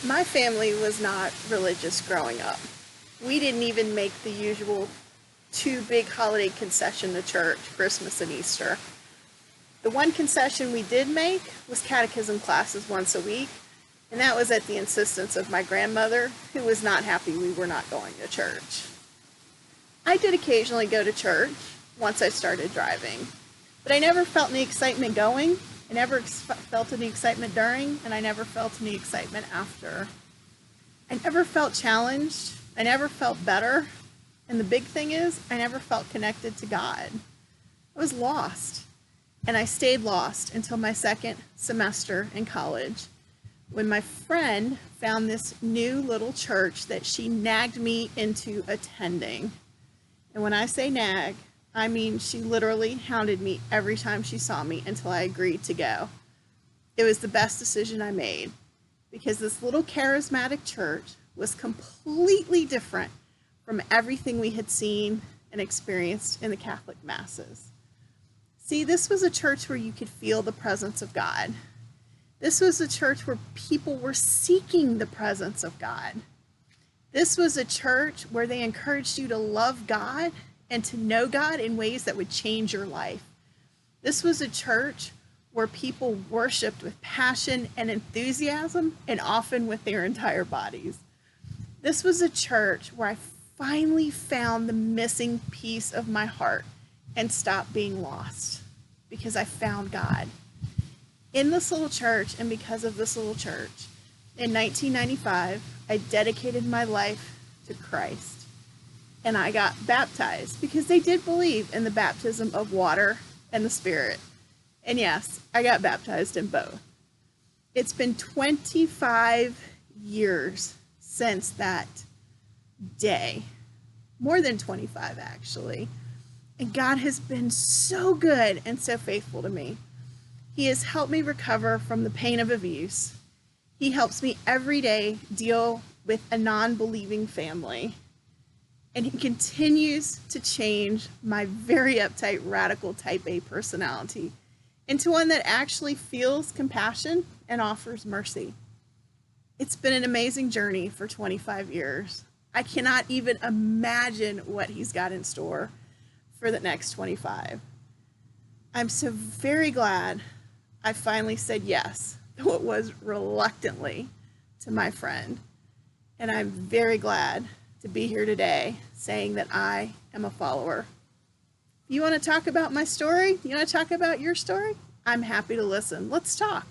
My family was not religious growing up. We didn't even make the usual two big holiday concession to church, Christmas and Easter. The one concession we did make was catechism classes once a week, and that was at the insistence of my grandmother, who was not happy we were not going to church. I did occasionally go to church once I started driving, but I never felt any excitement going. I never felt any excitement during, and I never felt any excitement after. I never felt challenged. I never felt better. And the big thing is, I never felt connected to God. I was lost. And I stayed lost until my second semester in college, when my friend found this new little church that she nagged me into attending. And when I say nag, I mean she literally hounded me every time she saw me until I agreed to go. It was the best decision I made, because this little charismatic church was completely different from everything we had seen and experienced in the Catholic masses. See, this was a church where you could feel the presence of God. This was a church where people were seeking the presence of God. This was a church where they encouraged you to love God and to know God in ways that would change your life. This was a church where people worshiped with passion and enthusiasm, and often with their entire bodies. This was a church where I finally found the missing piece of my heart and stopped being lost, because I found God. In this little church, and because of this little church, in 1995, I dedicated my life to Christ. And I got baptized, because they did believe in the baptism of water and the Spirit. And yes, I got baptized in both. It's been 25 years since that day. More than 25, actually. And God has been so good and so faithful to me. He has helped me recover from the pain of abuse. He helps me every day deal with a non-believing family. And he continues to change my very uptight, radical type A personality into one that actually feels compassion and offers mercy. It's been an amazing journey for 25 years. I cannot even imagine what he's got in store for the next 25. I'm so very glad I finally said yes, though it was reluctantly, to my friend. And I'm very glad to be here today saying that I am a follower. You want to talk about my story? You want to talk about your story? I'm happy to listen. Let's talk.